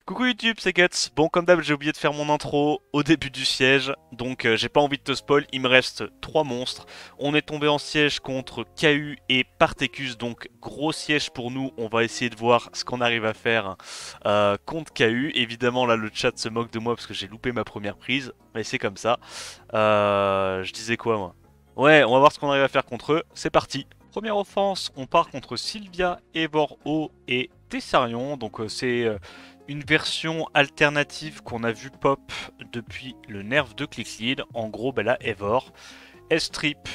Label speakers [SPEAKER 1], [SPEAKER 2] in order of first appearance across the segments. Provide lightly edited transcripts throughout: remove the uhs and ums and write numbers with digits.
[SPEAKER 1] Coucou YouTube, c'est Guts. Bon, comme d'hab, j'ai oublié de faire mon intro au début du siège, donc j'ai pas envie de te spoil, il me reste 3 monstres. On est tombé en siège contre KU et Partecus, donc gros siège pour nous. On va essayer de voir ce qu'on arrive à faire contre KU. Évidemment, là, le chat se moque de moi parce que j'ai loupé ma première prise, mais c'est comme ça. Je disais quoi, moi? Ouais, on va voir ce qu'on arrive à faire contre eux. C'est parti. Première offense, on part contre Sylvia, Evor O et Tessarion. Donc c'est une version alternative qu'on a vu pop depuis le nerf de Clicklead. En gros, bah là, Evor, elle strip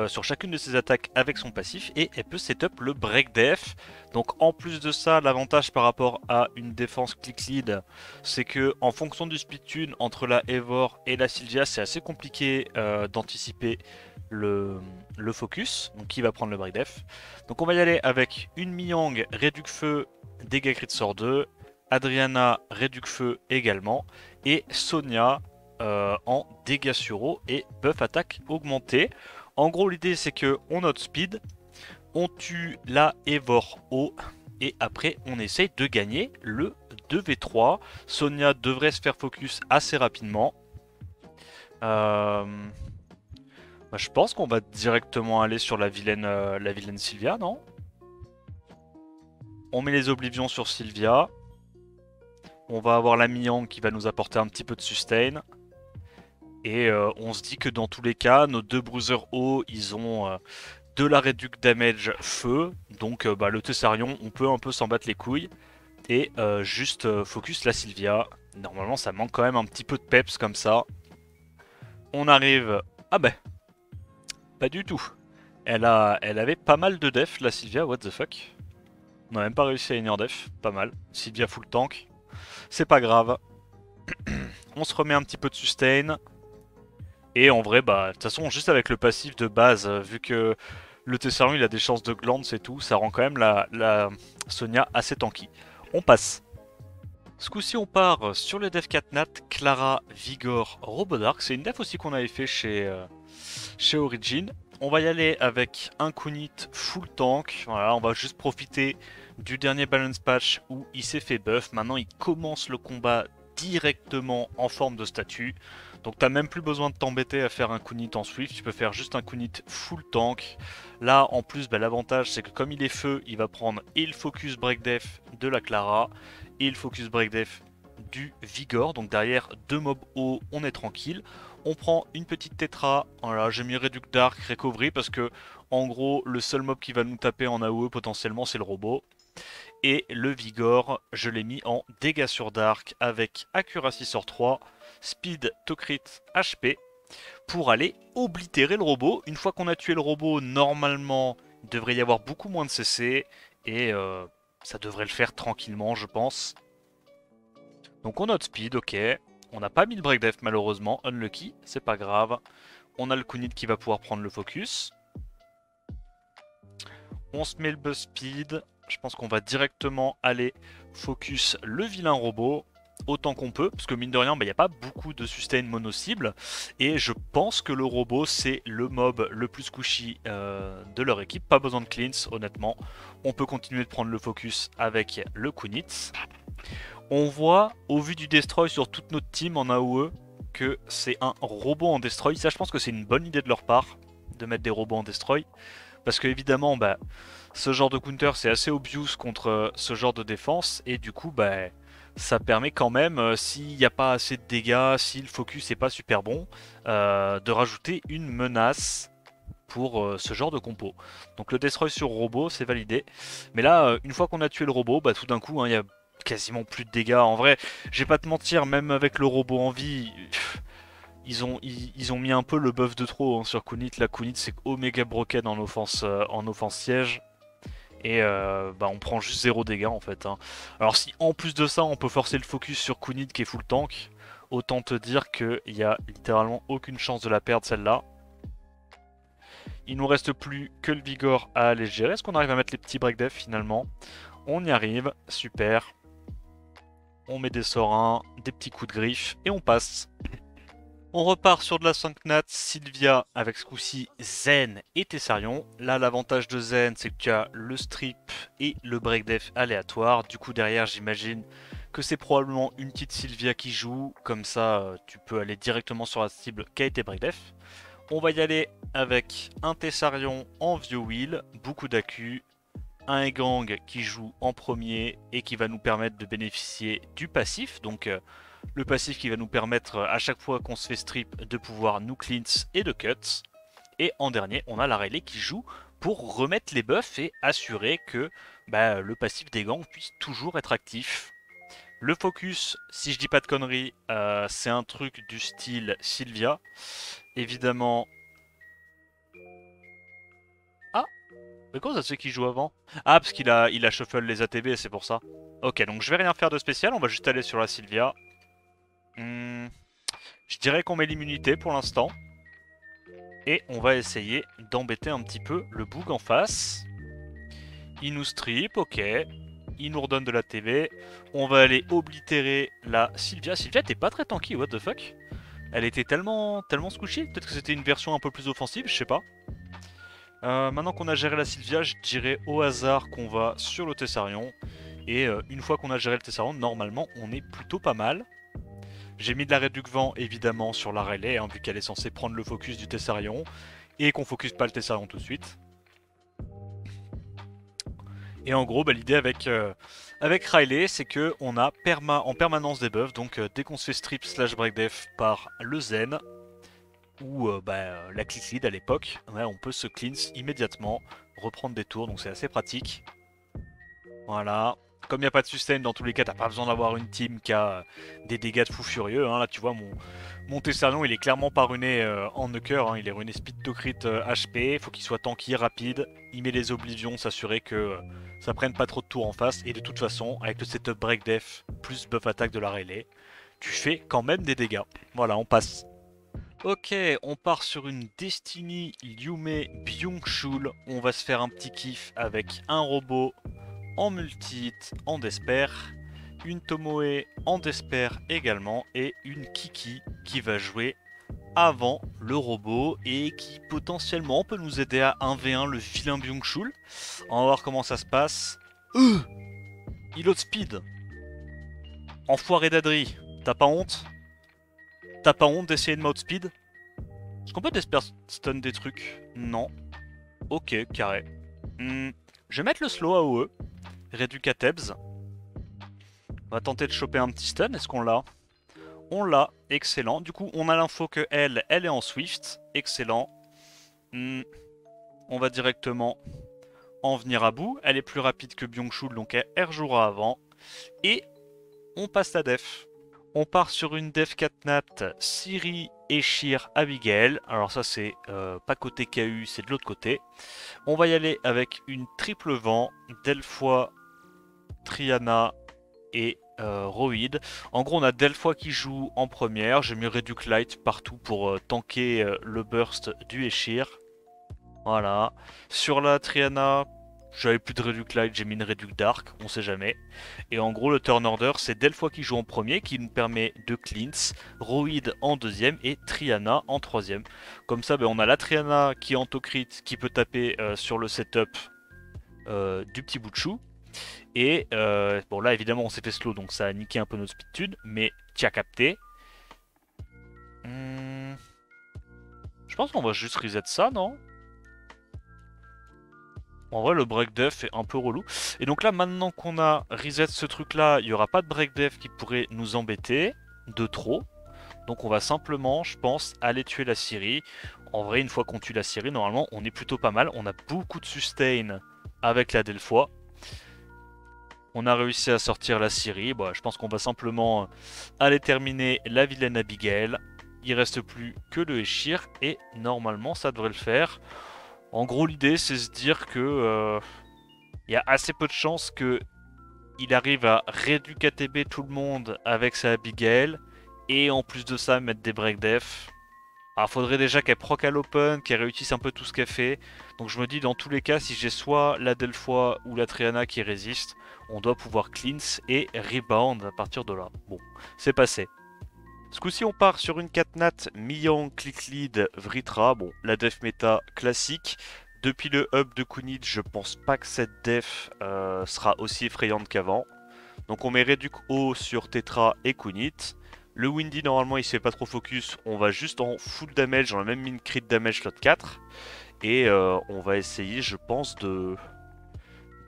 [SPEAKER 1] sur chacune de ses attaques avec son passif et elle peut setup le break def. Donc en plus de ça, l'avantage par rapport à une défense Clicklead, c'est que en fonction du split tune entre la Evor et la Sylvia, c'est assez compliqué d'anticiper le, le focus, donc qui va prendre le break def. Donc on va y aller avec une Miang, réduc feu, dégâts crit sort 2, Adriana, réduc feu également, et Sonia en dégâts sur eau et buff attaque augmenté. En gros l'idée c'est que on note speed, on tue la Evor eau, et après on essaye de gagner le 2v3. Sonia devrait se faire focus assez rapidement. Euh, Bah, je pense qu'on va directement aller sur la vilaine Sylvia, non? On met les oblivions sur Sylvia. On va avoir la Miang qui va nous apporter un petit peu de sustain. Et on se dit que dans tous les cas, nos deux bruisers hauts, ils ont de la réduc damage feu. Donc bah, le Tessarion, on peut un peu s'en battre les couilles. Et juste focus la Sylvia. Normalement, ça manque quand même un petit peu de peps comme ça. On arrive... Ah bah, pas du tout. Elle avait pas mal de def, la Sylvia, what the fuck. On n'a même pas réussi à inner def, pas mal. Sylvia full tank, c'est pas grave. On se remet un petit peu de sustain. Et en vrai, bah, de toute façon, juste avec le passif de base, vu que le Tessarion il a des chances de glance et tout, ça rend quand même la Sonia assez tanky. On passe. Ce coup-ci, on part sur le dev 4 Nat, Clara, Vigor, Robodark. C'est une def aussi qu'on avait fait chez Origin. On va y aller avec un Kunit full tank. Voilà, on va juste profiter du dernier balance patch où il s'est fait buff. Maintenant, il commence le combat directement en forme de statue. Donc t'as même plus besoin de t'embêter à faire un Kunit en Swift, tu peux faire juste un Kunit full tank. Là en plus bah, l'avantage c'est que comme il est feu, il va prendre et le focus break def de la Clara et le focus break def du Vigor. Donc derrière deux mobs hauts, on est tranquille. On prend une petite tétra, voilà, j'ai mis Reduc Dark, Recovery parce que en gros le seul mob qui va nous taper en AOE potentiellement c'est le robot. Et le Vigor, je l'ai mis en dégâts sur Dark avec Accuracy sur 3, Speed to crit HP pour aller oblitérer le robot. Une fois qu'on a tué le robot, normalement, il devrait y avoir beaucoup moins de CC et ça devrait le faire tranquillement, je pense. Donc on note Speed, ok. On n'a pas mis le break def malheureusement, unlucky, c'est pas grave. On a le Kunit qui va pouvoir prendre le focus. On se met le buzz speed. Je pense qu'on va directement aller focus le vilain robot autant qu'on peut, parce que mine de rien, il n'y a pas beaucoup de sustain mono-cible, et je pense que le robot, c'est le mob le plus squishy de leur équipe. Pas besoin de cleanse, honnêtement. On peut continuer de prendre le focus avec le Kunitz. On voit, au vu du destroy sur toute notre team en AOE, que c'est un robot en destroy. Ça, je pense que c'est une bonne idée de leur part, de mettre des robots en destroy. Parce que évidemment, bah, ce genre de counter c'est assez obvious contre ce genre de défense et du coup bah, ça permet quand même, s'il n'y a pas assez de dégâts, si le focus n'est pas super bon, de rajouter une menace pour ce genre de compo. Donc le destroy sur robot c'est validé. Mais là, une fois qu'on a tué le robot, bah, tout d'un coup il y a quasiment plus de dégâts. En vrai, je vais pas te mentir, même avec le robot en vie, ils ont mis un peu le buff de trop hein, sur Kunit. La Kunit c'est Omega Broken en offense siège. Et bah on prend juste 0 dégâts en fait. Hein. Alors si en plus de ça on peut forcer le focus sur Kunit qui est full tank, autant te dire qu'il y a littéralement aucune chance de la perdre celle-là. Il nous reste plus que le Vigor à aller gérer. Est-ce qu'on arrive à mettre les petits break def finalement? On y arrive, super. On met des sorts 1, des petits coups de griffe et on passe. On repart sur de la 5 nat Sylvia avec ce coup-ci Zen et Tessarion. Là l'avantage de Zen c'est que tu as le strip et le break def aléatoire. Du coup derrière j'imagine que c'est probablement une petite Sylvia qui joue, comme ça tu peux aller directement sur la cible qui a été breakdef. On va y aller avec un Tessarion en vieux wheel, beaucoup d'accu, un Egang qui joue en premier et qui va nous permettre de bénéficier du passif, donc le passif qui va nous permettre à chaque fois qu'on se fait strip de pouvoir nous cleanse et de cuts. Et en dernier, on a la Rayleigh qui joue pour remettre les buffs et assurer que le passif des gangs puisse toujours être actif. Le focus, si je dis pas de conneries, c'est un truc du style Sylvia. Évidemment... Ah, mais comment ça se fait qu'il joue avant? Ah, parce qu'il a shuffle les ATB, c'est pour ça. Ok, donc je vais rien faire de spécial, on va juste aller sur la Sylvia. Je dirais qu'on met l'immunité pour l'instant. Et on va essayer d'embêter un petit peu le boug en face. Il nous strip, ok. Il nous redonne de la TV. On va aller oblitérer la Sylvia. Sylvia t'es pas très tanky, what the fuck? Elle était tellement squishy. Peut-être que c'était une version un peu plus offensive, je sais pas. Maintenant qu'on a géré la Sylvia, je dirais au hasard qu'on va sur le Tessarion. Et une fois qu'on a géré le Tessarion, normalement on est plutôt pas mal. J'ai mis de la réduc vent évidemment sur la Rayleigh, vu qu'elle est censée prendre le focus du Tessarion. Et qu'on focus pas le Tessarion tout de suite. Et en gros, l'idée avec Rayleigh, c'est qu'on a en permanence des buffs. Donc dès qu'on se fait strip slash breakdef par le Zen, ou la click lead à l'époque, on peut se cleanse immédiatement, reprendre des tours, donc c'est assez pratique. Voilà. Comme il n'y a pas de sustain, dans tous les cas, t'as pas besoin d'avoir une team qui a des dégâts de fou furieux. Là, tu vois, mon Tessarion, il est clairement pas runé en knocker. Il est runé speed to crit HP. Faut qu'il soit tanky, rapide. Il met les oblivions, s'assurer que ça prenne pas trop de tours en face. Et de toute façon, avec le setup break def plus buff attaque de la Rayleigh, tu fais quand même des dégâts. Voilà, on passe. Ok, on part sur une Destiny Yume Byung-chul. On va se faire un petit kiff avec un robot en multi-hit, en desper, une Tomoe en desper également, et une Kiki qui va jouer avant le robot et qui potentiellement peut nous aider à 1v1 le vilain Byung-chul. On va voir comment ça se passe. Il speed. Enfoiré d'Adri, t'as pas honte? T'as pas honte d'essayer de m'outspeed? Est-ce qu'on peut desper stun des trucs? Non. Ok, carré. Je vais mettre le slow AOE. Réduc à Tebs. On va tenter de choper un petit stun. Est-ce qu'on l'a? On l'a. Excellent. Du coup, on a l'info que elle est en Swift. Excellent. On va directement en venir à bout. Elle est plus rapide que Byung-chul, donc elle rejouera avant. Et on passe la def. On part sur une def Catnat, Siri, Eshir, Abigail. Alors ça c'est pas côté KU, c'est de l'autre côté. On va y aller avec une triple vent, Delphoi, Triana et Roid. En gros on a Delphoi qui joue en première. J'ai mis Reduc Light partout pour tanker le burst du Eshir. Voilà. Sur la Triana, j'avais plus de Reduc Light, j'ai mis une Reduc Dark, on sait jamais. Et en gros, le turn order, c'est Delphoi qui joue en premier, qui nous permet de cleanse, Roid en deuxième et Triana en troisième. Comme ça, on a la Triana qui est en crit, qui peut taper sur le setup du petit bout de chou. Et bon, là, évidemment, on s'est fait slow, donc ça a niqué un peu notre speedtude, mais tu as capté. Je pense qu'on va juste reset ça, non? En vrai, le break def est un peu relou. Et donc là, maintenant qu'on a reset ce truc-là, il n'y aura pas de break def qui pourrait nous embêter de trop. Donc on va simplement, je pense, aller tuer la Siri. En vrai, une fois qu'on tue la Siri, normalement, on est plutôt pas mal. On a beaucoup de sustain avec la Delphoi. On a réussi à sortir la Siri. Bon, je pense qu'on va simplement aller terminer la vilaine Abigail. Il reste plus que le Eshir et normalement, ça devrait le faire. En gros, l'idée, c'est se dire que il y a assez peu de chances que il arrive à réduire KTB tout le monde avec sa Abigail et en plus de ça mettre des break def. Alors, faudrait déjà qu'elle proc à l'open, qu'elle réussisse un peu tout ce qu'elle fait. Donc, je me dis, dans tous les cas, si j'ai soit la Delphoi ou la Triana qui résiste, on doit pouvoir cleanse et rebound à partir de là. Bon, c'est passé. Ce coup-ci, on part sur une Catnat Miyang Click Lead Vritra. Bon, la def méta classique. Depuis le hub de Kunit, je pense pas que cette def sera aussi effrayante qu'avant. Donc on met Reduc haut sur Tetra et Kunit. Le Windy, normalement, il se fait pas trop focus. On va juste en full damage. On a même mis une crit damage slot 4. Et on va essayer, je pense, de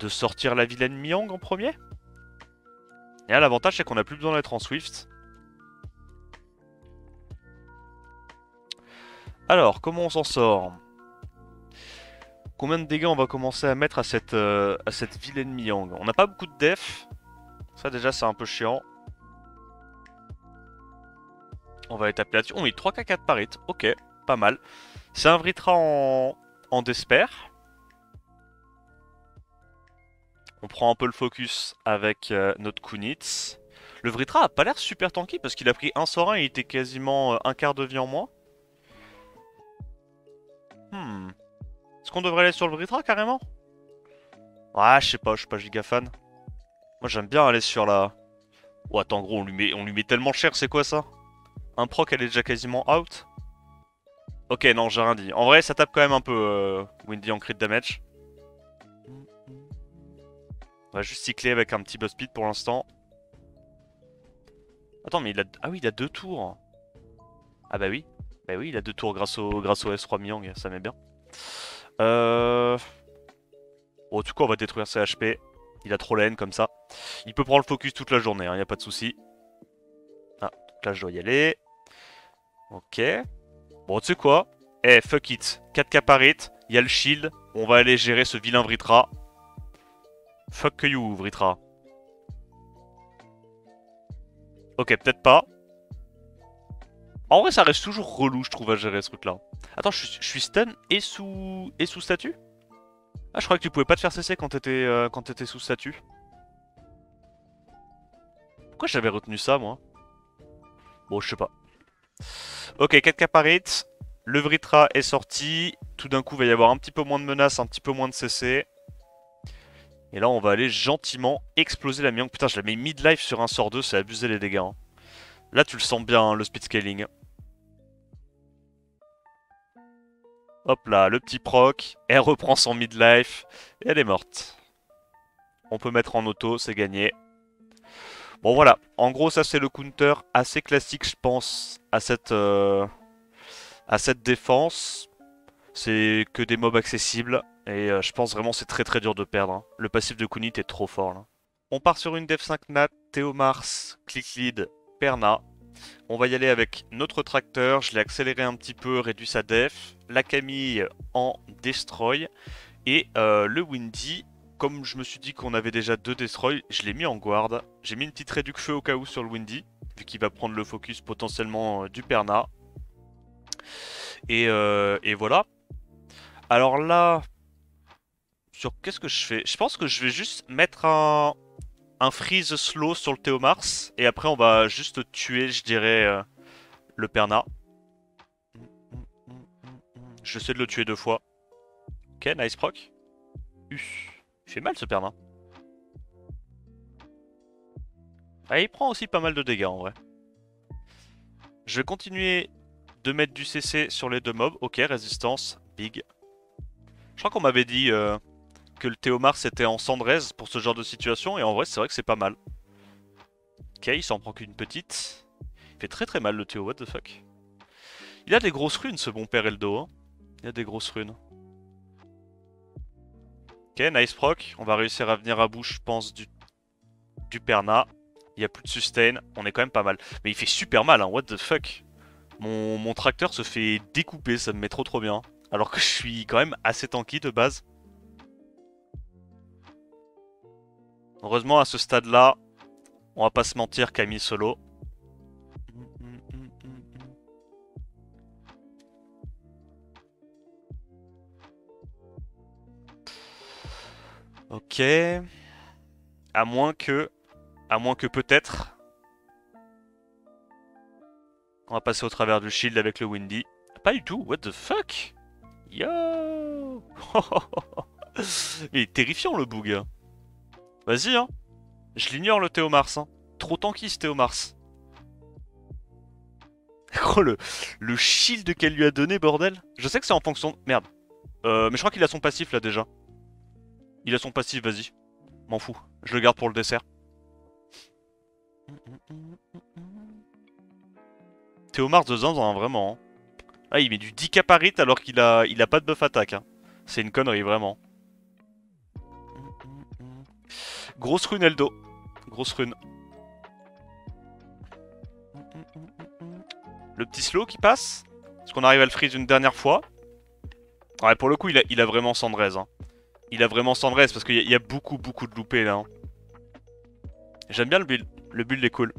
[SPEAKER 1] sortir la vilaine Miang en premier. Et là, l'avantage, c'est qu'on a plus besoin d'être en Swift. Alors, comment on s'en sort? Combien de dégâts on va commencer à mettre à cette vilaine Miang? On n'a pas beaucoup de def. Ça, déjà, c'est un peu chiant. On va étaper là-dessus. On met 3k4 par hit. Ok, pas mal. C'est un Vritra en Despair. On prend un peu le focus avec notre Kunitz. Le Vritra a pas l'air super tanky parce qu'il a pris un sort 1 et il était quasiment un quart de vie en moins. Est-ce qu'on devrait aller sur le Vritra carrément? Ouais, je sais pas, je suis pas giga fan. Moi j'aime bien aller sur la... Oh attends gros, on lui met tellement cher, c'est quoi ça? Un proc elle est déjà quasiment out. Ok non, j'ai rien dit. En vrai ça tape quand même un peu Windy en crit damage. On va juste cycler avec un petit buzz speed pour l'instant. Attends mais il a... Ah oui il a 2 tours. Ah bah oui. Bah oui il a 2 tours grâce au S3 Miang, ça met bien. Bon, du coup, on va détruire ses HP. Il a trop la haine comme ça. Il peut prendre le focus toute la journée, hein, y a pas de souci. Ah, donc là, je dois y aller. Ok. Bon, tu sais quoi? Eh, fuck it. 4k par hit, y a le shield. On va aller gérer ce vilain Vritra. Fuck you, Vritra. Ok, peut-être pas. En vrai, ça reste toujours relou, je trouve, à gérer ce truc-là. Attends, je suis stun et sous statut? Ah, je croyais que tu pouvais pas te faire cesser quand t'étais sous statut. Pourquoi j'avais retenu ça, moi? Bon, je sais pas. Ok, 4k par hit. Le Vritra est sorti. Tout d'un coup, il va y avoir un petit peu moins de menaces, un petit peu moins de CC. Et là, on va aller gentiment exploser la Miang. Putain, je la mets mid-life sur un sort 2, c'est abusé les dégâts. Hein. Là, tu le sens bien, hein, le speed scaling. Hop là, le petit proc. Elle reprend son mid-life. Et elle est morte. On peut mettre en auto, c'est gagné. Bon voilà, en gros ça c'est le counter assez classique je pense à cette défense. C'est que des mobs accessibles et je pense vraiment c'est très dur de perdre. Hein. Le passif de Kunit est trop fort là. On part sur une def 5 nat, Théomars, click lead, Perna. On va y aller avec notre tracteur, je l'ai accéléré un petit peu, réduit sa def. La Camille en destroy et le Windy. Comme je me suis dit qu'on avait déjà 2 destroy, je l'ai mis en guard. J'ai mis une petite réduc feu au cas où sur le Windy, vu qu'il va prendre le focus potentiellement du Perna. Et voilà. Alors là, sur qu'est-ce que je fais? Je pense que je vais juste mettre un freeze slow sur le Théomars. Et après on va juste tuer, je dirais, le Perna. J'essaie de le tuer 2 fois. Ok, nice proc. Il fait mal ce Perna. Ah, il prend aussi pas mal de dégâts en vrai. Je vais continuer de mettre du CC sur les 2 mobs. Ok, résistance, big. Je crois qu'on m'avait dit que le Théomars était en Cendrez pour ce genre de situation. Et en vrai, c'est vrai que c'est pas mal. Ok, il s'en prend qu'une petite. Il fait très mal le Théo, what the fuck. Il a des grosses runes ce bon père Eldo. Hein. Il a des grosses runes. Ok, nice proc. On va réussir à venir à bout, je pense, du Perna. Il n'y a plus de sustain. On est quand même pas mal. Mais il fait super mal, hein. What the fuck. Mon tracteur se fait découper, ça me met trop bien. Alors que je suis quand même assez tanky de base. Heureusement, à ce stade-là, on va pas se mentir, Camille solo. Ok. À moins que peut-être... On va passer au travers du shield avec le Windy. Pas du tout, what the fuck. Yo. Il est terrifiant le bug. Vas-y hein. Je l'ignore le Théomars. Hein. Trop tanky ce Théomars. Oh le shield qu'elle lui a donné bordel. Je sais que c'est en fonction... Merde. Mais je crois qu'il a son passif là déjà. Il a son passif, vas-y. M'en fous. Je le garde pour le dessert. Théomars de zinzin, hein, vraiment. Ah, il met du 10k par hit alors qu'il a pas de buff attaque. Hein. C'est une connerie, vraiment. Grosse rune Eldo. Grosse rune. Le petit slow qui passe. Est-ce qu'on arrive à le freeze une dernière fois? Ouais, pour le coup, il a vraiment Cendrez. Hein. Il a vraiment Cendrez parce qu'il y a beaucoup de loupés là. Hein. J'aime bien le build. Le build est cool.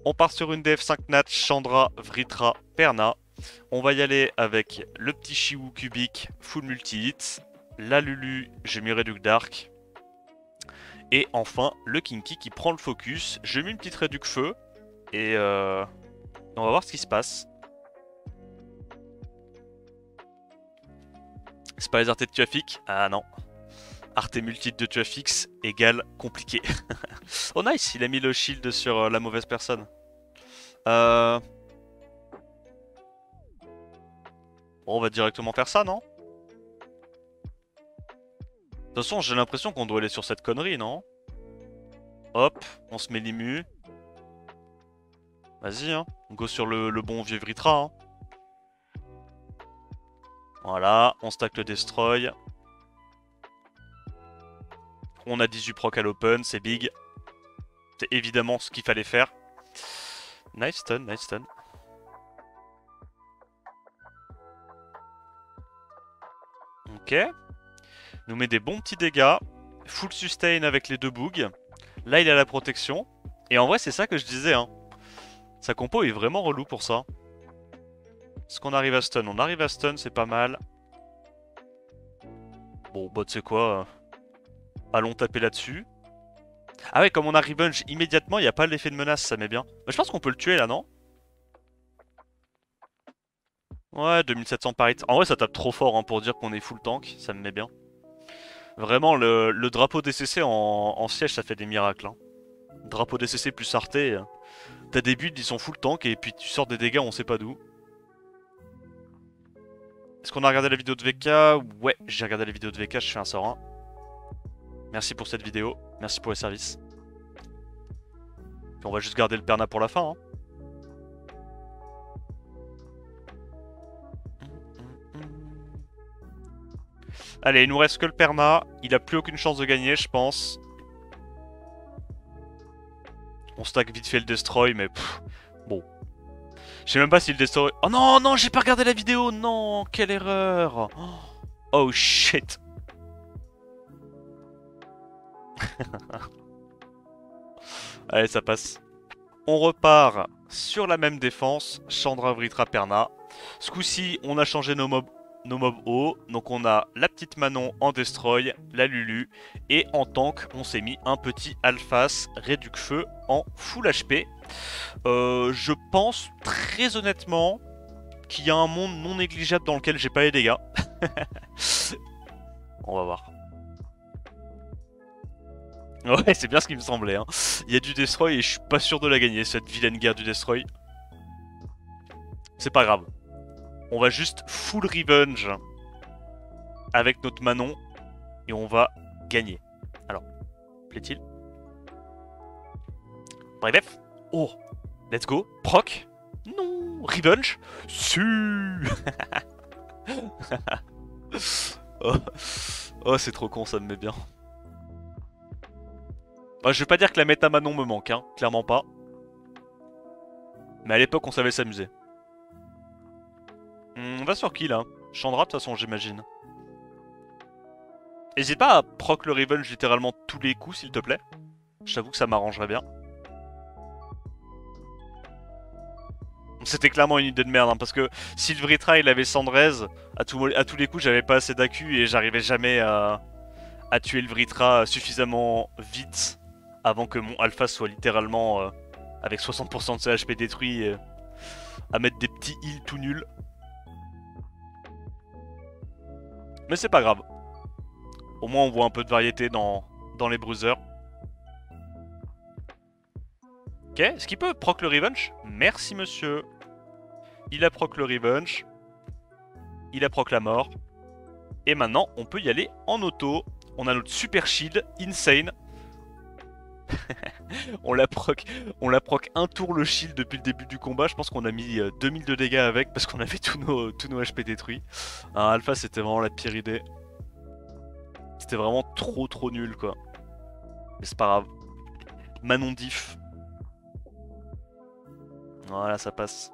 [SPEAKER 1] On part sur une DF5 Nat, Chandra, Vritra, Perna. On va y aller avec le petit Chiwu cubique, full multi-hit. La Lulu, j'ai mis Réduc Dark. Et enfin, le Kinky qui prend le focus. J'ai mis une petite Réduc Feu. Et on va voir ce qui se passe. C'est pas les artés de Tuafix? Ah non. Arté multi de Tuafix égale compliqué. Oh nice, il a mis le shield sur la mauvaise personne. Bon, on va directement faire ça, non? De toute façon, j'ai l'impression qu'on doit aller sur cette connerie, non? Hop, on se met l'immu. Vas-y, hein. On go sur le bon vieux Vritra, hein. Voilà, on stack le Destroy. On a 18 proc à l'open, c'est big. C'est évidemment ce qu'il fallait faire. Nice stun, nice stun. Ok. Nous met des bons petits dégâts. Full sustain avec les deux bougs. Là, il a la protection. Et en vrai, c'est ça que je disais. Hein. Sa compo est vraiment relou pour ça. Est-ce qu'on arrive à stun? On arrive à stun, c'est pas mal. Bon, bah tu sais quoi, allons taper là-dessus. Ah ouais, comme on a revenge immédiatement, il n'y a pas l'effet de menace, ça met bien. Bah, je pense qu'on peut le tuer là, non? Ouais, 2700 par hit. En vrai, ça tape trop fort hein, pour dire qu'on est full tank, ça me met bien. Vraiment, le drapeau DCC en siège, ça fait des miracles. Hein. Drapeau DCC plus Arté, t'as des builds, ils sont full tank et puis tu sors des dégâts, on sait pas d'où. Est-ce qu'on a regardé la vidéo de VK? Ouais, j'ai regardé la vidéo de VK, je fais un sort 1. Merci pour cette vidéo, merci pour les services. Puis on va juste garder le Perna pour la fin. Hein. Allez, il nous reste que le Perna. Il a plus aucune chance de gagner, je pense. On stack vite fait le Destroy, mais pff, bon. Je sais même pas si le Destroy... Oh non, non, j'ai pas regardé la vidéo. Non, quelle erreur. Oh shit. Allez, ça passe. On repart sur la même défense. Chandra, Vritra, Perna. Ce coup-ci, on a changé nos mobs haut. Donc on a la petite Manon en Destroy, la Lulu. Et en tank, on s'est mis un petit Alphas Réduc Feu en full HP. Je pense très honnêtement qu'il y a un monde non négligeable dans lequel j'ai pas les dégâts. On va voir. Ouais, c'est bien ce qui me semblait. Hein. Il y a du Destroy et je suis pas sûr de la gagner, cette vilaine guerre du Destroy. C'est pas grave. On va juste full revenge avec notre Manon et on va gagner. Alors, plaît-il? Bref. Oh, let's go. Proc. Non. Revenge. Su. Oh, oh c'est trop con, ça me met bien. Bah, je vais pas dire que la méta Manon me manque, hein. Clairement pas. Mais à l'époque, on savait s'amuser. On va sur qui là? Chandra de toute façon, j'imagine. N'hésite pas à proc le revenge littéralement tous les coups, s'il te plaît. J'avoue que ça m'arrangerait bien. C'était clairement une idée de merde, hein, parce que si le Vritra il avait Cendrez, à tous les coups j'avais pas assez d'AQ et j'arrivais jamais à tuer le Vritra suffisamment vite avant que mon Alpha soit littéralement avec 60% de ses HP détruits à mettre des petits heals tout nuls. Mais c'est pas grave. Au moins on voit un peu de variété dans les bruisers. Ok, est-ce qu'il peut proc le revenge? Merci monsieur. Il a proc le revenge. Il a proc la mort. Et maintenant, on peut y aller en auto. On a notre super shield, insane. On la proc un tour le shield depuis le début du combat. Je pense qu'on a mis 2000 de dégâts avec parce qu'on avait tous nos HP détruits. Un alpha, c'était vraiment la pire idée. C'était vraiment trop nul quoi. Mais c'est pas grave. Manon diff. Voilà, ça passe.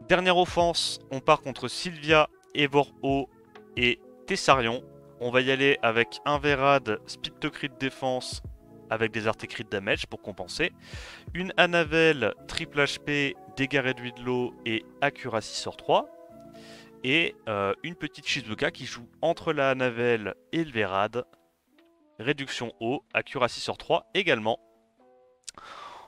[SPEAKER 1] Dernière offense, on part contre Sylvia, Evor-O et Tessarion. On va y aller avec un Verad, speed to crit défense avec des arts et crit damage pour compenser. Une Anavel, triple HP, dégâts réduits de l'eau et accuracy sur 3. Et une petite Shizuka qui joue entre la Anavel et le Verad. Réduction eau, accuracy sur 3 également.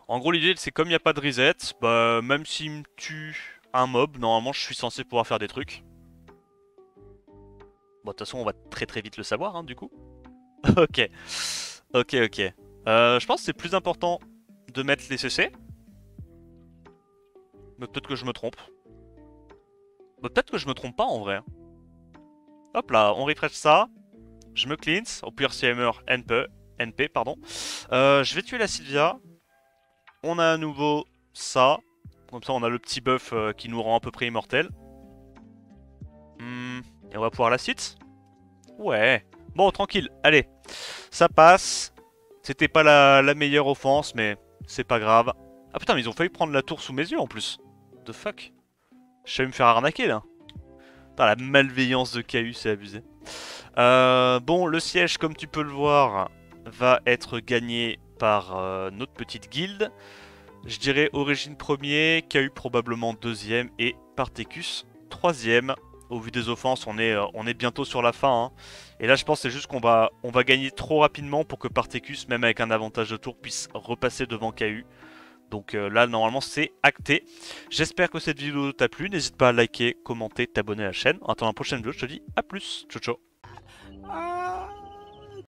[SPEAKER 1] En gros l'idée c'est comme il n'y a pas de reset, bah, même s'il me tue un mob, normalement je suis censé pouvoir faire des trucs. Bon de toute façon on va très vite le savoir hein, du coup. Ok. Je pense que c'est plus important de mettre les CC. Mais peut-être que je me trompe. Bah, peut-être que je me trompe pas en vrai. Hop là, on refresh ça. Je me cleanse. Au pire si elle meurt, NP, pardon. Je vais tuer la Sylvia. On a à nouveau ça. Comme ça on a le petit buff qui nous rend à peu près immortel. Et on va pouvoir la suite. Ouais. Bon, tranquille, allez. Ça passe. C'était pas la meilleure offense, mais c'est pas grave. Ah putain, mais ils ont failli prendre la tour sous mes yeux en plus. The fuck. Je vais me faire arnaquer là. Putain, la malveillance de KU, c'est abusé. Bon, le siège, comme tu peux le voir, va être gagné par notre petite guilde. Je dirais Origine premier, KU probablement deuxième et Partecus troisième. Au vu des offenses, on est bientôt sur la fin. Hein. Et là, je pense que c'est juste qu'on va gagner trop rapidement pour que Partecus, même avec un avantage de tour, puisse repasser devant KU. Donc là, normalement, c'est acté. J'espère que cette vidéo t'a plu. N'hésite pas à liker, commenter, t'abonner à la chaîne. En attendant la prochaine vidéo, je te dis à plus. Ciao, ciao.